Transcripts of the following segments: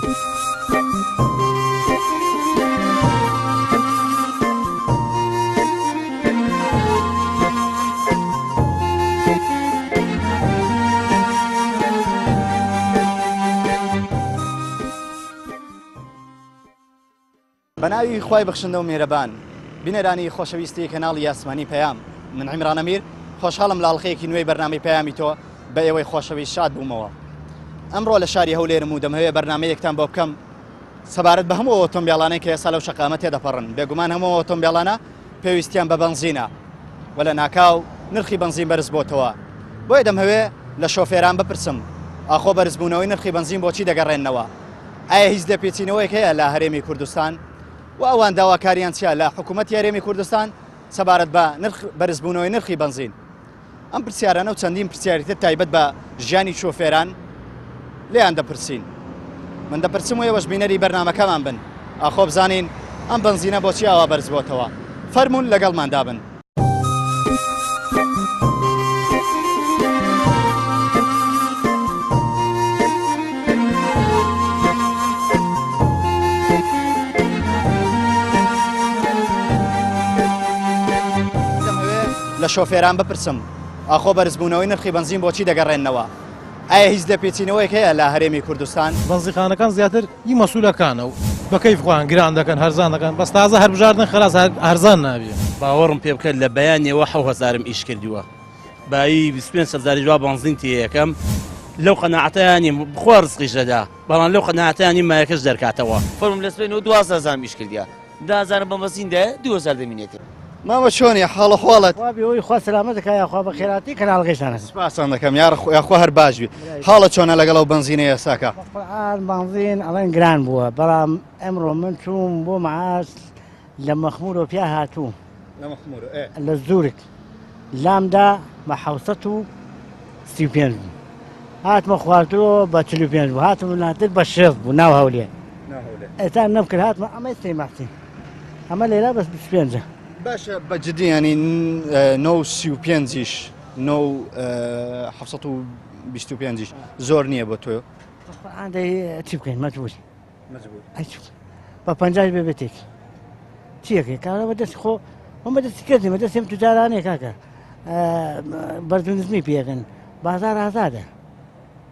بەناوی خوای بەخشندە و میێرەبان بینەرانی خۆشەویستی کەناڵی یاسمانی پەیام من عیمران ئەمیر خۆشحاڵم لە ئاڵلقەیەکی نوێی بەرنامەی پەیامی تۆ بە ئێوەی خۆشەویست شاد بوومەوە. ئەمڕۆ لە شاری هەولێرم و دەمەوێت بەرنامەیەکتان بۆ بکەم سەبارەت بە هەموو ئۆتۆمبیلانەی کە ئێستا لەو شەقامە تێدەپەڕن. بێگومان هەموو ئۆتۆمبیلانە پێویستیان بە بەنزینە و لە ناکاو نرخی بەنزین بەرز بۆتەوە. بۆیە دەمەوێت لە شۆفێران بپرسم ئاخۆ بەرزبوونەوەی نرخی بەنزین بۆچی دەگەڕێنەوە؟ ئایا هیچ دەپێچینەوەیەک هەیە لە هەرێمی کوردستان و ئەوان داواکاریان چیە لە حکوومەتی هەرێمی کوردستان سەبارەت بە بەرزبوونەوەی نرخی بەنزین؟ ئەم پرسیارانە و چەندین پرسیاریتر تایبەت بە ژیانی شۆفێران لێیان دەپرسین. من دەپرسم و ئێوەش بینەری بەرنامەکەمان بن ئاخۆ بزانین ئەم بەنزینە بۆچی ئاوا بەرز بۆتەوە. فەرموون لەگەڵماندا بن. لە شۆفێران بپرسم ئاخۆ بەرزبوونەوەی نرخی بەنزین بۆچی دەگەڕێنەوە؟ ئایا هیچ دەپێچینەوەیەک هەیە لە هەرێمی کوردستان؟ بەنزیخانەکان زیاتر هی مەسوولەکانە و بە کەیف خۆیان گران دەکەن هەرزان دەکەن بەس تازە هەربژاردن خلاص هەرزان نابێت. باوەڕم پێ بکەن لە بەیانیەوە 7,000 ئیش کردووە بایی 25,000 جواب بەنزین تێ یەکەم لەو قەناعەتیانی بخوا ڕزقیش دەدا بەڵام لەو قەناعەتیانی مایەکەش دەرکاتەوە. فەرمووم لە سبەینەوە 12,000 ئیش کردیا 10,000 بە بەنزیندا 2,000 دەمینێتێ. ماوە چۆنی حاڵە حواڵەت؟ وابیەوەی خوا سەلامەتەکە یاخوا بە خێراتی کەناڵگەیشتانە. سپاسان دەکەم یاخوا هەر باش بێ. حاڵە چۆنە لەگەڵ ئەو بەنزینە ئێستاکە؟ قورئان بەنزین ئەڵێن گران بووە بەڵام ئەمڕۆ من چووم بۆ مەعاش لە مەخمورۆ پیا هاتووم لە زورک لامدا بە 735 بوو هاتمە خواردەوە بە 45 بوو هاتم ناتر بە 6 بوو ناو هەولێر ئێتا نەمکرد هاتمە ئەمەی سێماختی ئەمە لێرا بەس 25. باشە بەجددی ینی 935 725 زۆر نییە بۆ تۆ چی بکەین مەجبوری بە 50 بێ بێتێک چیەکەی کارە بەدەست خۆ ئەمە دەستی کردی مەدەستیم توجارانەیە کاکە بەرزنزمی پێکەن بازار ئازادە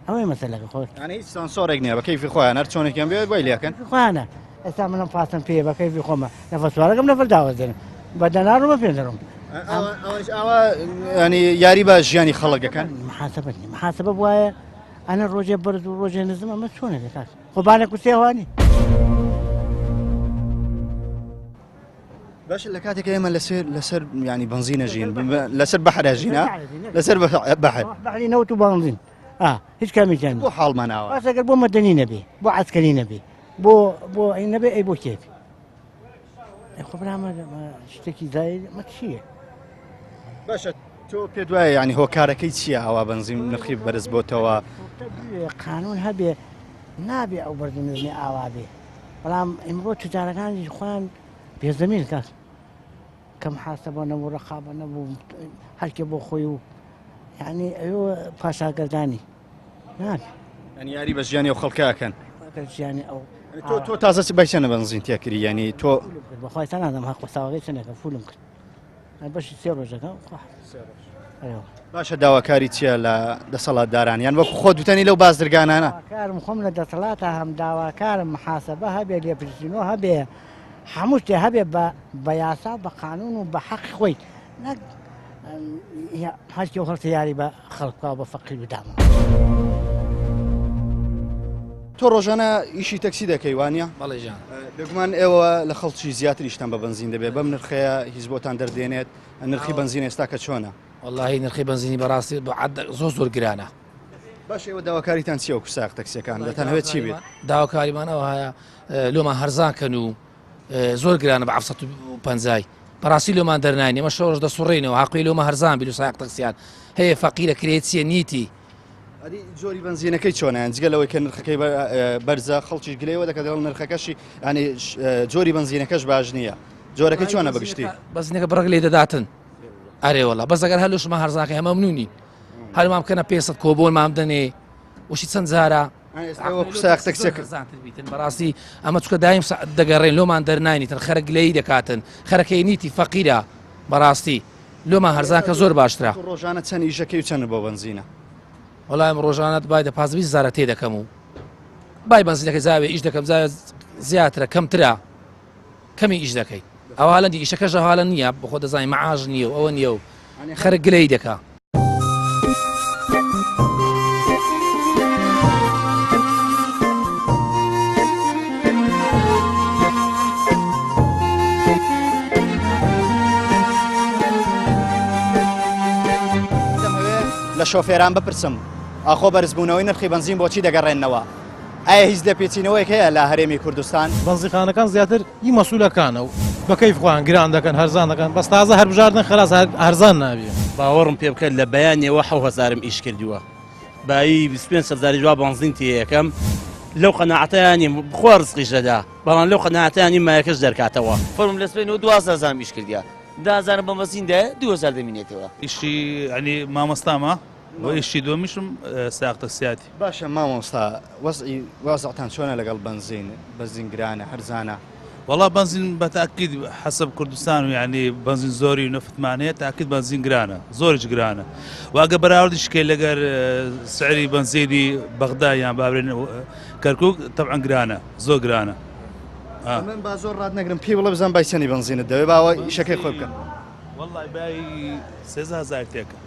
ئەوەی مەسەلەکە خۆ هیچ سانسۆرێک نییە بە کەیفی خۆیان هەر چۆنێکیان بێت بۆی لێکەن خۆیانە ئێستا منم فاسم پێ بە کەیفی خۆمە نەفەسوارەکەم نەفەر داوەزێنم بە دەناڕمە پێدەڕم ئەوە ینی یاری بە ژیانی خەڵکەکەن محاسبە وایە ئەنە ڕۆژێ بەرز و ڕۆژێ نزم ئەمە چۆنێک کاک خۆبانێک و سێوانی. باش لە کاتێک ئێمە لەسەر ینی بەنزینە ژین لەسەر بەحرە ژینە لەسەر بەحری نەوت و بەنزین هیچ کامیان بۆ حاڵماناوە باسەگەر بۆ مەدەنی نەبێ بۆ عسکەری نەبێ بۆ ئەی نەبێ ئەی بۆ کێبی خۆ برامە شتێکی زای مە چییە؟ باشە تۆ پێ دوایە ینی هۆکارەکەی چییە ئەوە بەنزین نرخی بەرز بۆتەوە؟ قانون هەبێ نابێ ئەو بەرزنزمی ئاوا بێ بەڵام ئەمڕۆ توجارەکانی خۆیان بێزەمین کات کەم حاسەبە نەبوو ڕەخابە نەبوو هەرکێ بۆ خۆی و یعنی ئەوە پاشاگەردانی نابێ یاری بە ژیانی و خەڵکەکەن ژیانی ئەو تۆ تازە بەچەنە بەنزین تێکردی ینی تۆ بەخوای تا نادەم هەق ساواگەی چنەکە فولم کرد بەشی 3 ڕۆژەکە باشە داواکاری چییە لە دەسەڵاتداران یان وەکو خۆ دوتەنی لەو بازرگانانە؟ کارم خۆم لە دەسەڵاتە هەم داواکارم محاسبە هەبێ لێپرسینەوە هەبێ هەموو شتێ هەبێ بە یاسا بە قانون و بە حەقی خۆی نەک هەرکی و هەڵتە یاری بە خەڵکا بە فەقیر بدامەوە. تۆ ڕۆژانە ئیشی تەکسی دەکەی وانە؟ بەڵێژان بگومان ئێوە لە خەڵکی زیاتریشتان بە بەنزین دەبێت بەم نرخەیە هیچ بۆتان دەردێنێت نرخی بەنزین ئێستاکە چۆنە؟ واللهی نرخی بەنزینی بەڕاستی زۆر گرانە. باش ئێوە داواکاریتان چیە و کوساق تەکسیەکان دەتەنەوێت چی بێت؟ داواکاریمانەوە هەیە لۆمان هەرزانکەن و زۆر گرانە بە 750 بەڕاستی لۆمان دەرناین ئێمە شەڕۆژ دەسوڕێنەوە حقی لۆمە هەرزان بیل و سایق تەکسیان هەیە فەقیرە کرێتیە نیتی جۆری بەنزینەکەی چۆنیان جگەلەوەی کە نرخەکەی بەرزە خەڵکیش گلەوە دەکات دەڵ نرخەکەشی ینی جۆری بەنزینەکەش باش نییە جۆرەکەی چۆنە بەگشتی؟ بەزینەکە بڕک لێ دەداتن ئارێوەڵە بەس ئەگەر هەلوشمە هەرزانکە هەمە منونی هەلومام بکەنە 500 کۆبۆل مام دەنێ وشی چەند جارە بیتن بەڕاستی ئەمە چکە دایم دەگەڕێن لۆمان دەرنانیتن خەرک لەی دەکاتن خەرەکەی نیتی فەقیرە بەڕاستی لۆمان هەرزان کە زۆر باشترا ڕۆژانە چەند ئیشەکەی و چەند بۆ بنزینە وەڵام ڕۆژانەت بای دە 15 تێ دەکەم و بای بنزینەکە زاوێ ئیش دەکەم زیاترە کەمترا کەمی ئیش دەکەیت ئەوە هەڵەندی ئیشەکەش هاڵە نییە بخۆ دەزانین مەعاژ نییە و ئەوە نییە و خەرک گلەی دەکا لە شۆفێران بپرسم ئاخۆ بەرزبوونەوەی نرخی بنزین بۆچی دەگەڕێنەوە ئایا هیچ دەپێچینەوەیەک هەیە لە هەرێمی کوردستان بەنزیخانەکان زیاتر هی مەسوولەکانە و بەکەیف خۆیان گران دەکەن هەرزان دەکەن بەس تازە هەربژاردن خلاص هەرزان نابێ باوەڕم پێ بکەن لە بەیانێەوە 1000 ئیش کردووە بایی 25 جواب بنزین تێ یەکەم لەو قەناعەتیانی بخوا ڕزقیشەدا بەڵام لەو قەناعەتیانی مایەکەش دەرکاتەوە فەرم لە سبەی 12 ئیش کردیا 10 بە مەزیندە 2000 دەمینێتەوە ئیشی ینی مامۆستامە و ئیشی دومیشم ساقتە سیاتی باشە مامۆستا وەزعتان چۆنە لەگەڵ بنزین گرانە هەرزانە وەڵا بنزین بەتاکید حەسب کوردستان و یعنی بنزین زۆری و نفتمانەیە تاکید بنزین گرانە زۆرش گرانە واگە بەراوردیشکێ لەگەر سعری بنزینی بەغدا یان بابرێن کەرکووک تەبعەن گرانە زۆر گرانە من با زۆر ڕات نەگرم پێی بڵێ بزان بای چەندی بنزینت دەوێ باوە ئیشەکەی خۆی بکەن وەڵای بای 3000 تێکە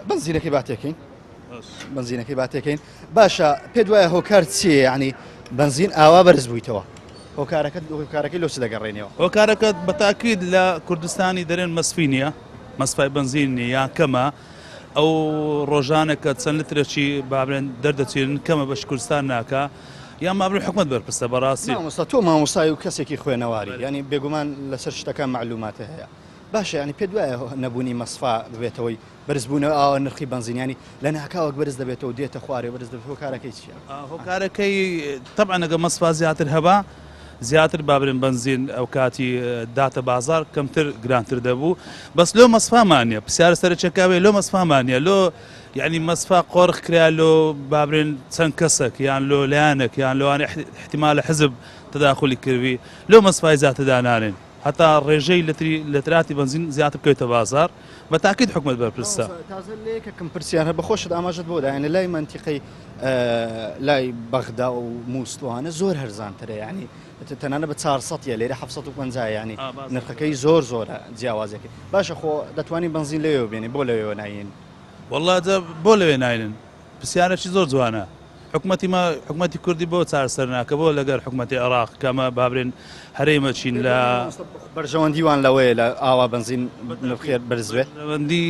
بنزینەکەی باتێکین بنزینەکەی باتێکین باشە پێ دوایە هۆکار چیە یعنی بنزین ئاوا بەرز بوویتەوە هۆکارەکەی لۆچ دەگەڕێنەوە هۆکارەکەت بەتاکید لە کوردستانی دەرێن مەسفی نییە مەسفای بنزین یان کەمە ئەو ڕۆژانێکە چەند لترێکی بابرێن دەردەچێن کەمە بەش کوردستان ناکە یان مابرێن حکومت بەرپرسە بەڕاستی مامۆستا تۆ مامۆستای و کەسێکی خوێنەواری ینی بێگومان لەسەر شتەکان معلوماتە هەیە باشە ینی پێ دوایە نەبوونی مەسفا ببێتەوەی بەرزبوونەوە ئاوە نرخی بنزینیانی لە ناکاوەک بەرز دەبێتەوە دێتە خوارێ بەرز دەبێت هۆکارەکەی چیە هۆکارەکەی طبعا ئەگە مەسفا زیاتر هەبا زیاتر بابرێن بنزین ئەو کاتی داتە بازار کەمتر گرانتر دەبوو بەس لۆ مەسفامانە پرسیارە سەرچەکاوێ لۆ مەسفامانە لۆ یعنی مەسفا قۆڕخ کرا لۆ بابرێن چەند کەسێک یان لۆ لایەنێک یان لەوانێ احتیمالە حزب تداخلی کردوی لۆ مەسفای زیاتردانانێن هەتا ڕێژەی لەتراتی بنزین زیاتر بکەوێتە بازار بەتاکید حکومت بەرپرسە تازە لێکەکەم پرسیارە بەخۆشت ئاماژت بۆ داێنە لای منتیقەی لای بەغدا و مووسڵوانە زۆر هەرزانترە ینی تەنانە بە 400 لێرە 750 ینی نرخەکەی زۆرە جیاوازەکەی باشە خۆ دەتوانین بنزین لەوێ بێنی بۆ لەوێ ناین والله بۆ لەوێ ناینن پرسیارێکی زۆر جوانە حکومەتی کوردی بۆ چارسەر ناکە بۆ لەگەر حکومەتی عێراق کەمە بابرێن هەرێمە چین لە بەرژەوەندیوان لەوەیە لە ئاوا بنزین نرخێر بەرزبێت بەندی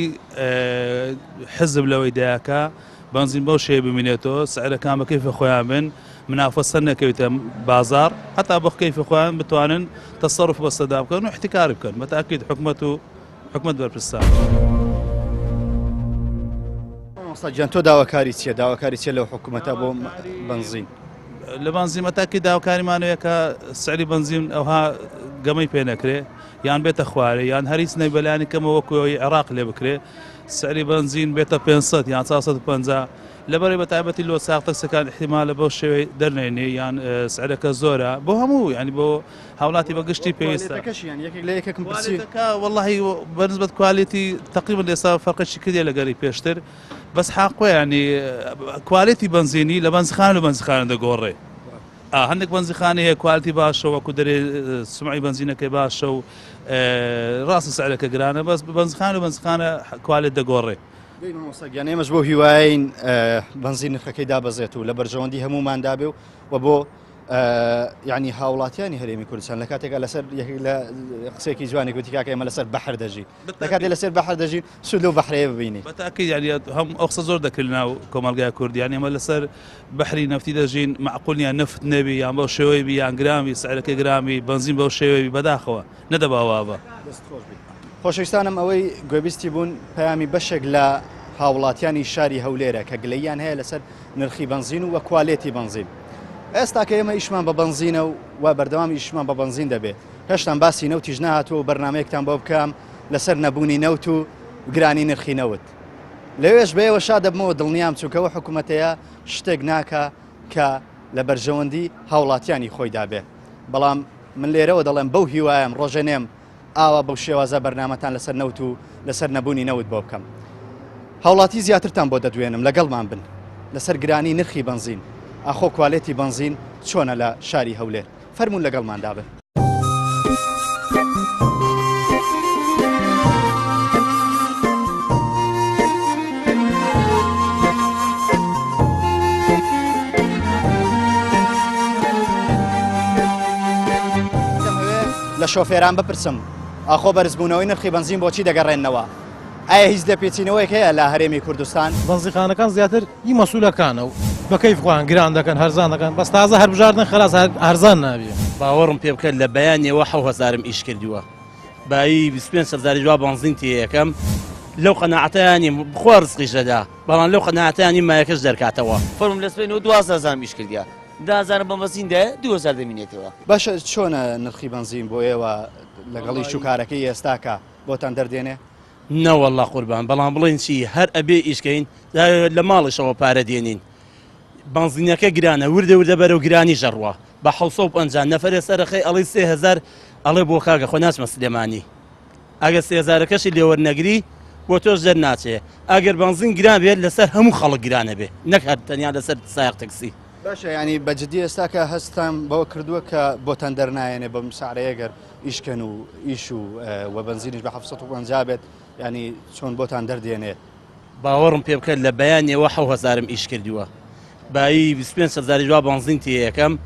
حزب لەوەی دایکە بنزین بەو شێ ببینێتەوە سعرەکان بە کەیفە خۆیان بن منافەسەر نەکەوێتە بازار هەتا بۆ کەیفە خۆیان بتوانن تەسەڕف بەسەدا بکەن و احتیکار بکەن بەتاکید حکومەت بەرپرسان گیان تۆ داواکاری چیە داواکاری چیە لەو حکوومەتە بۆ بنزین لە بنزیمەتاکی داواکاریمانەیە کە سعری بنزین ئەوها گەمەی پێ نەکرێ یان بێتە خوارێ یان هەریس نەی بەلایانی کەمە وەکوەوەی عێراق لێ بکرێ سعری بنزین بێتە 500 یان 450 لەبەرەی بەتایبەتی لۆ ساختەکسەکان احتیمالە بەو شێوەی دەرنێنێ یان سعرەکە زۆرە بۆ هەموو ینی بۆ هاوڵاتی بەگشتی پێویستە واللهی بەنسبەت کوالیتی تقریبا ئێستا فەرقێکی کردێ لەگەری پێشتر بەس حاقۆ ینی کوالیتی بنزینی لە بنزخان و بنزخانە دەگۆڕێ هەندێک بنزیخانە هەیە کوالیتی باشە وەکو دەرێ سمعی بنزینەکەی باشە و ڕاستی سعرەکە گرانە بەس بنزخان و بنزخانە کوالێت دەگۆڕێ گیان ئێمەش بۆ هیواین بنزین نرخەکەی دابەزێت و لە بەرژەوەندی هەمومان دابێ و بۆ یعنی هاوڵاتیانی هەرێمی کوردستان لە کاتێکە لەسەر لە قسێکی جوانی گوتی کاکە ئێمە لەسەر بەحر دەژین لە کاتێک لەسەر بەحر دەژین سود لەو بەحرەیە ببینی بەتاکید ینی هەم ئەو قسە زۆر دەکرد ناو کۆمەلگای کوردیان ئێمە لەسەر بەحری نەفتی دەژین معقولیان نفت نەبی یان بەو شێوەی بی یان گرامی سعرەکەی گرامی بنزین بەو شێوەی بەداخەوە نەدەباوا بە خۆشەویستانم ئەوەی گوێبیستی بوون پەیامی بەشێک لە هاوڵاتیانی شاری هەولێرە کە گلەیان هەیە لەسەر نرخی بنزین و کوالیتی بنزین ئێستا کە ئێمە ئیشمان بە بنزینە و بەردەوام ئیشمان بە بنزین دەبێت هێشتان باسی نەوتیش نهاتوە و بەرنمەیەکتان بۆ بکەم لەسەر نەبوونی نەوت و گرانی نرخی نەوت لەوێش بەیەوە شا دەبمەوە دڵنیام چووکەوە حکوومەتەیە شتێک ناکە کە لە بەرژەوەندی هاوڵاتیانی خۆی دابێ بەڵام من لێرەوە دەڵێم بەو هیوایم ڕۆژێنێم ئاوا بەو شێوازە بەرنامەتان لەسەر نەوت و لەسەر نەبوونی نەوت بۆ بکەم هاوڵاتی زیاترتان بۆ دەدوێنم لەگەڵمان بن لەسەر گرانی نرخی بنزین ئاخۆ کوالێتی بنزین چۆنە لە شاری هەولێر فەرمونون لەگەڵماندا بن. لە شۆفێران بپرسم ئاخۆ بەرزبوونەوەی نرخی بنزین بۆچی دەگەڕێنەوە ئایا هیچ دەپێچینەوەیەک هەیە لە هەرێمی کوردستان بەنزیخانەکان زیاتر هی مەسوولەکانە و بەکەیف خۆیان گران دەکەن هەرزان دەکەن بەس تازە هەربژاردن خلاص هەرزان نابێ باوەڕم پێ بکەن لە بەیانێەوە 1000 ئیش کردووە بایی 25 جواب بنزین تێ یەکەم لەو قەناعەتیانی بخوا ڕزقیش دەدا بەڵام لەو قەناعەتیانی مایەکەش دەرکاتەوە فەرموو لە سبەینەوە 12000 ئیش کردیا 10000 بە مەزیندە 2000 دەمینێتەوە باشە چۆنە نرخی بنزین بۆ ئێوە لەگەڵی شوکارەکەی ئێستاکە بۆتان دەردێنێ نەوەڵڵا قوربان بەڵام بڵین چی هەر ئەبێ ئیشکەین لە ماڵیشەوە پارە دێنین بنزینەکە گرانە وردە وردە بەرەو گرانی ژەڕوە بە 750 نەفرە سەرخی ئەڵی 3000 ئەڵێ بۆ کاگە خۆ ناچمە سلێمانی ئەگە 3000کەشی لێوەرنەگری بۆ تۆش دەر ناچێ ئەگەر بنزین گران بێت لەسەر هەموو خەڵک گرانە بێ نەک هەر تەنیا لەسەر سایق تەکسی باشە ینی بەجددی ئێستاکە هەستان بەوە کردووە کە بۆتان دەرنایەنێ بە مساعرەیەگەر ئیشکەن و ئیش و بنزینش بە 750 بێت ینی چۆن بۆتان دەردێنێ باوەڕم پێ بکەن لە بەیانێەوە 1000 ئیش کردووە بایی 25 جواب بنزین تێ یەکەم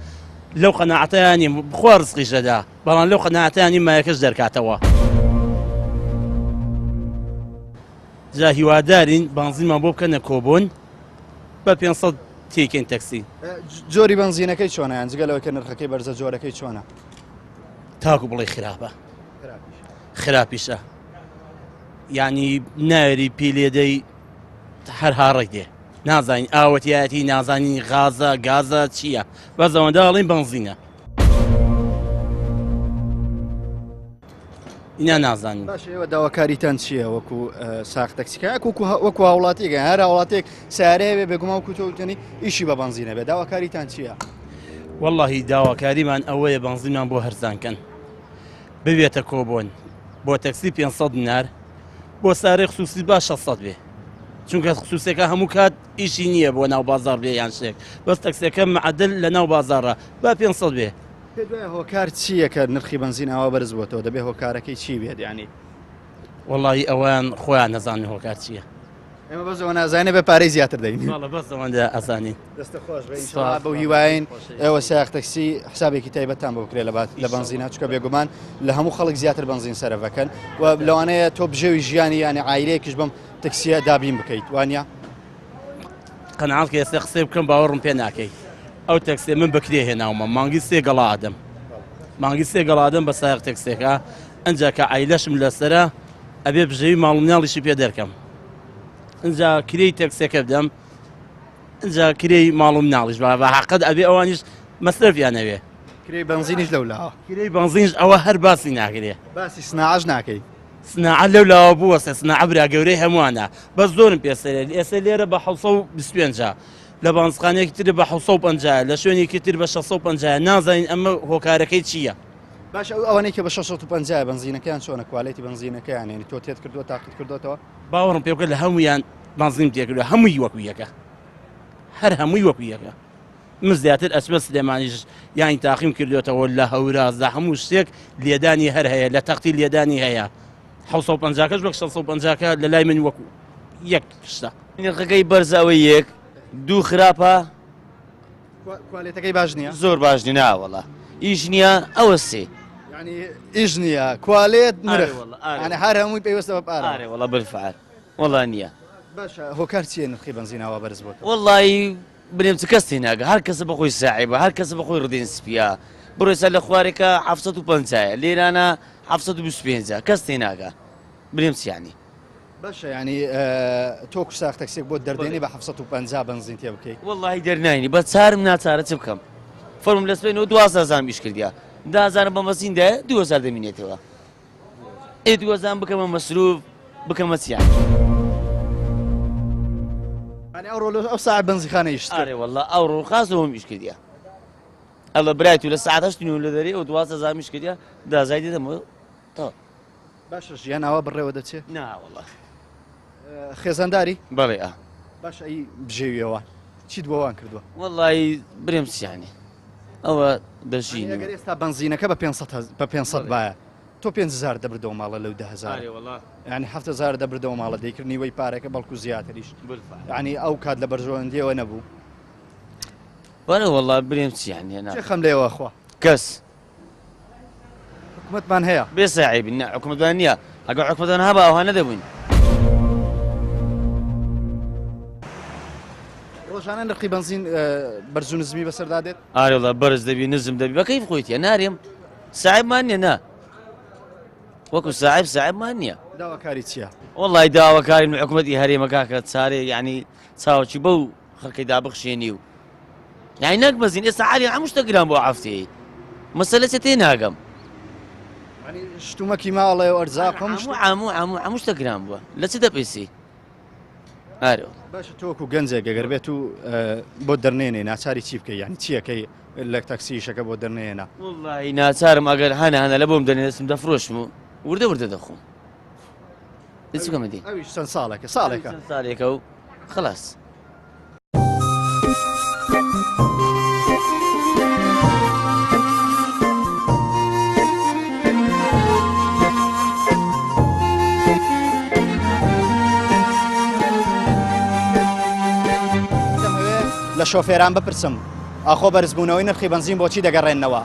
لەو قەناعەتیانی بخوا ڕزقیش دەدا بەڵام لەو قەناعەتیانی مایەکەش دەرکاتەوە جا هیوادارین بنزینمان بۆ بکەنە کۆبوون بە 500 تێکێن تەکسی جۆری بنزینەکەی چۆنە یان جگەلەوە کە نرخەکەی بەرزە جۆرەکەی چۆنە تاکو بڵێ خراپە خراپیشە یعنی ناوێری پیلێدەی هەر هاڕێک دێ نازانین ئاوەتیایەتی نازانین غازە گازە چییە بە زەوەندا ئەڵین بنزینە ئینا نازانین باش ئێوە داواکاریتان چییە وەکو ساق تەکسیکە وەکو هاوڵاتیگە هەر هاوڵاتێک سارەیە بێ بێگوما و کوتوتنی ئیشی بە بنزینە بێ داواکاریتان چییە واللهی داواکاریمان ئەوەیە بنزینمان بۆ هەرزانکەن ببێتە کۆبوون بۆ تەکسی 500 دینار بۆ سارەی خصوصی با 600 بێ چونکە خصوصیەکە هەموو کات ئیشی نییە بۆ ناو بازار بێ یان شتێک بەس تەکسیەکە معدل لە ناو بازارڕە با 500 بێ پێ دوای هۆکار چییە کە نرخی بنزین ئەوە بەرز بۆتەوە دەبێ هۆکارەکەی چی بێت ینی واللهی ئەوان خۆیان نەزانن هۆکار چییە ئێمە بەزەوە نازانێ بە پارەی زیاتر دەین بەس ئەوەندە ئەزانین دەستە خۆش بە هیواین ئێوە ساق تەکسی حسابێکی تایبەتان بۆ بکرێت لە بنزینە چکە بێگومان لە هەموو خەڵک زیاتر بنزین سەرەڤەکەن و لەوانەیە تۆ بژێوی ژیانی یانی عایلەیەکیش بەم تەکسیە دابین بکەیت وانە قەناعات کە ئێستا قسەی بکەم باوەڕم پێ ناکەی ئەو تەکسێ من بەکرێ هێناومە مانگی 3 گەڵادەم مانگی 3 گەڵادەم بە سایق تەکسێکە ئەنجا کە عایلەشم لەسرە ئەبێ بژێوی ماڵ مناڵیشی پێ دەرکەم اینجا کرێی تەکسێکە بدەم اینجا کرێی ماڵ و مناڵیش بە حەقەت ئەبێ ئەوانیش مەسرفیانەوێ کرێی بنزینیش لەولا کرێی بنزینش ئەوە هەر باسی ناکرێ باسی سناعەش ناکەی سناعە لەولاوە بووەسە سناعە برا گەورەی هەمووانە بەس زۆرم پێسەرێت ئێستا لێرە بە 725 لە بانزخانەیەکی تر بە 750 لە شوێنێکی تر بە 650 نازانین ئەمە هۆکارەکەی چییە باش ئەوانەی کە بە 650 بنزینەکەیان چۆنە کوالێتی بنزینەکەیان ینی تۆ تێت کردووە تاقیت کردوێتەوە باوەڕم پێ بکە لە هەمویان بنزین تێکردووە هەمووی وەکو یەکە هەر هەمووی وەکو یەکە من زیاتر ئەچمە سلێمانیش یانی تاقیم کردوێتەوە لە هەورازدا هەموو شتێک لێدانی هەر هەیە لە تەختی لێدانی هەیە 750کەش وەک 650کە لە لای من وەکو یەک شتە نرخەکەی بەرزەوەی یەک دوو خراپە کوالێتەکەی باش نییە زۆر باش نیە ناوەڵە ئیش نییە ئەوە سێ ینی ئیش نییە کوالێت نرخ ینی هەر هەمووی پێویستە بە پارە ئارێ وەڵە بالفعل وەڵا نییە باشە هۆکار چییە نرخی بنزینەوە بەرز بۆت وەڵی برێم چ کەس تێناگە هەر کەسە بەخۆی ساعیبە هەر کەسە بەخۆی ڕدین سپیا بڕۆیسە لە خوارێکە 750 لێرانە 725 کەس تێناگە برێم چیانی باشە ینی تۆ ساق تەکسێک بۆ دەردێنی بە 750 بنزین تێ بکەیت وەڵی دەرناینی بە چارم ناچارە چ بکەم فەرم لە سبەینەوە 12000 ئیش کردیا 10000 بە مەزیندە 2000 دەمینێتەوە ئێ 2000 بکەمە مەسروف بکەمە چیان يعني ئەو ساعت بنزیخانەیش ئارێ وەڵا ئەو ڕووخاستەوە میش کردیا ئەڵە برای تو لە ساعت 8 لە دەری و 12 میش کردیا دازای دێدەمەوە تا باشە ژیان ئاوا بڕێوە دەچێت ناوەڵا خێزانداری بەڵێ ئا باش ئەی بژێویەوە چیت بۆوان کردووە وەڵی برێم چیانی ئەوە دەژین ئەگەر ئێستا بنزینەکە بە 500 باە تۆ 5,000 دەبردەوە ماڵە لەو 10,000 ینی 7,000 دەبردەوە ماڵە دەیکردنیوەی پارێکە بەڵکو زیاتریش ینی ئەو کات لە بەرژەوەندیەوە نەبوو وەرە وەڵا برێم چیانی چێ خەم لێەوە خوا کەس حکومەتمان هەیە بێ ساعیبی نا حکومەتوان نییە ئەگەر حکومەتان هەبە ئەوها نەدەبووین ڕۆژانە نرخی بنزین بەرز و نزمی بەسەردادێت ئارێ وڵا بەرز دەبی نزم دەبی بەکەیف خۆیتە نارێم ساعبمان نییە نا وەکو ساعبمان نییە داواکاری چییە؟ وڵی داواکاریم لە حکوومەتی هەرێمەکە کە چارێ یعنی چاوەکی بەو خەڵکی دابخشێنی و یعنی نەک بەزین ئێستا عالی هەموو شتە گران بۆ هەفتەیە مەسەلە چێ تێ ناگەم شتومەکی ماڵێ و ئەرزاقم هەموو شتە گران بووە لە چ دەپێسی ئارێ باشە تۆکو گەنجێک گەگەر بێت و بۆ دەرنێنێ ناچاری چی بکەی یانی چیەکەی لە تەکسیشەکە بۆ دەرنێنا وڵی ناچارم ئەگەر هەنە لە بۆم دەنێستم دەفرۆشم و وردە دەخۆم دەچکەمەدی ئەویش چەند ساڵێکە ساڵێکە و خلاص لە شۆفێران بپرسم ئاخۆ بەرزبوونەوەی نرخی بنزین بۆچی دەگەڕێنەوە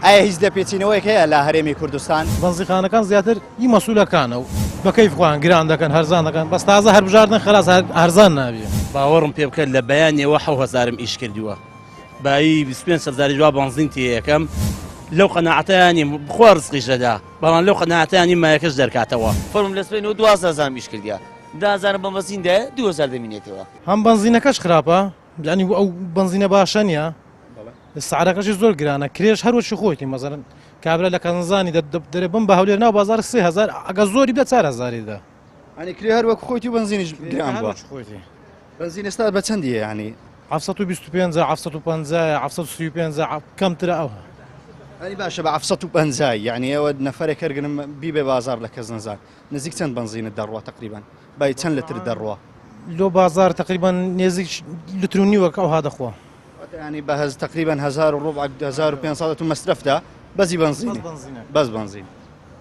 ئایا هیچ دەپێچینەوەیەک هەیە لە هەرێمی کوردستان بنزیخانەکان زیاتر ئی مەسوولەکانە و بەکەیف خۆیان گران دەکەن هەرزان دەکەن بەس تازە هەربژاردن خلاص هەرزان نابێ باوەڕم پێ بکەن لە بەیانێەوە 1000 ئیش کردووە بایی 25 جواب بنزین تێ یەکەم لەو قەناعەتیانی بخوا ڕزقیشەدا بەڵام لەو قەناعەتیانی مایەکەش دەرکاتەوە فەرم لە سبەینەوە 12 میش کردیا 10 بە مەزیندە 2000 دەمینێتەوە هەم بنزینەکەش خراپە ینی ئەو بنزینە باشە نیە سعرەکەشی زۆر گرانە کرێژ هەروەشی خۆیتی مەزەرن کابرا لە کەنزانی دەرێ بم بە هەولێر ناو بازار 3000 ئەگە زۆری بدە 4000دا ئەنی کرێ هەر وەک خۆیتی و بنزینیش گران بووە خۆیتی بنزین ئێستا بە چەندیە ینی 725 750 735 کەمترە ئەوە ئەنی باشە بە 750 یعنی ئەوە نەفرێک هەرگرم بیبێ بازار لە کەس نەزان نزیک چەند بنزینت دەڕوە تقریبان بای چەند لتر دەڕوە لۆ بازار تقریبان نێزیک لتر و نیوەک ئەو هادەخوا ینی بە تقریبان 1500 تو مەصرفدا بەزی بنزینی بەس بنزین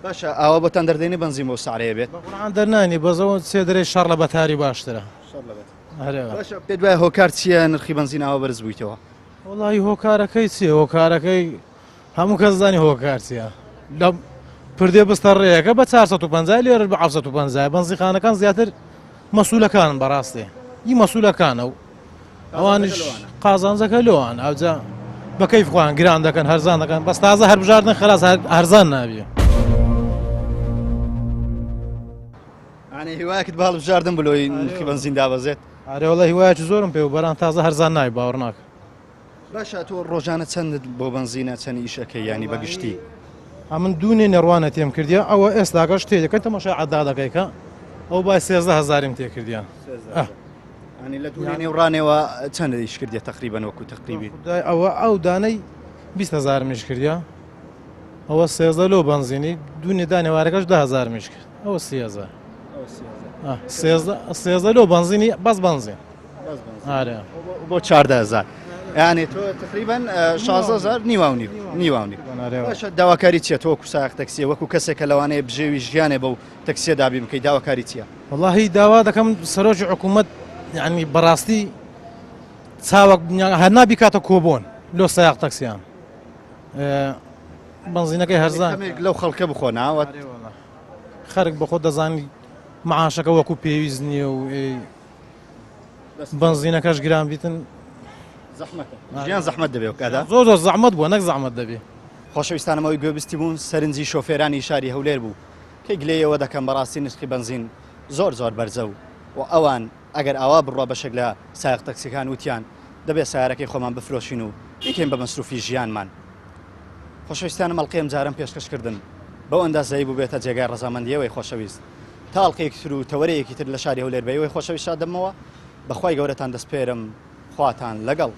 باشە ئاوا بۆتان دەردێنی بنزین بۆ سعرەیە بێت بەقورعان دەرنانی بەزەوە سێ دەرێ شەڕ لە بەتاری باشترە باشە پێت وایە هۆکار چییە نرخی بنزین ئاوا بەرز بوویتەوە وڵی هۆکارەکەی چیە هۆکارەکەی هەموو کەس زانی هۆکار چیە لە پردێ بستە ڕێیەکە بە 450 لێرە بە 750 بنزیخانەکان زیاتر مەسوولەکان بەڕاستێ ئی مەسوولەکانە و ئەوانش قازانجەکە لەوان ئەوجا بەکەیف خۆیان گران دەکەن هەرزان دەکەن بەس تازە هەربژاردن خلاص هەرزان نابێ ئەنی هیوایەکت باڵبژاردن بلۆی نرخی بنزین دابەزێت ئارێوەڵە هیوایەکی زۆرم پێ و بەران تازە هەرزان نای باوەڕ ناکە باشە تۆ ڕۆژانە چەندت بۆ بنزینە چەند ئیشەکەی ینی بەگشتی ئەمن دوونێ نێڕوانە تێم کردیا ئەوە ئێستاگەش تێ دەکەن تەماشای عەدا دەکەیکە ئەو با 13000 تێ کردیان ینی لە دوورانێ و ڕانێەوە چەند ئیش کردیە تقریبان وەکو تقریبی ئەوە ئەو دانەی 20000 میش کردیا ئەوە 13 لۆ بنزینی دوونێ دانێوارەکەش 10000 میش کرد ئەوە 13 لۆ بنزینی بەس بنزین ئارێ بۆ 14000 ینی تۆ تقریبان 16000 نیواونی باشە داواکاری چیە تۆ وەکو سایق تەکسیە وەکو کەسێکە لەوانەیە بژێوی ژیانێ بەو تەکسیە دابی بکەی داواکاری چییە؟ واللهی داوا دەکەم سەرۆکی حکوومەت ینی بەڕاستی چاوەک هەر نابی کاتە کۆبوون لۆ سایق تەکسیان بنزینەکەی هەرزان لەو خەڵکە بخۆ ناوەت خەرک بە خۆ دەزانی معاشەکە وەکو پێویست نییە و بنزینەکەش گران بیتن ژیان زەحمەت دەبێ کادا زۆر زەحمەت بووە نەک زەحمەت دەبێ خۆشەویستانەمەوەی گوێبستی بوون سەرنجی شۆفێرانی شاری هەولێر بوو کە گلەیەوە دەکەم بەڕاستی نرخی بنزین زۆر بەرزە و ئەوان ئەگەر ئاوا بڕوا بەشێک لە سایق تەکسیەکان وتیان دەبێت سیارەکەی خۆمان بفرۆشین و بیکەین بە مەسروفی ژیانمان خۆشەویستانە مەڵقەیەم جارم پێشکەشکردن بەو ئەندازایی بوو بێتە جێگای ڕەزامەندیەوەی خۆشەویست تاڵقەیەکی تر و تەوەرەیەکی تر لە شاری هەولێر بەوەی خۆشەویست دەمەوە بەخوای گەورەتان دەسپێرم خواتان لەگەڵ.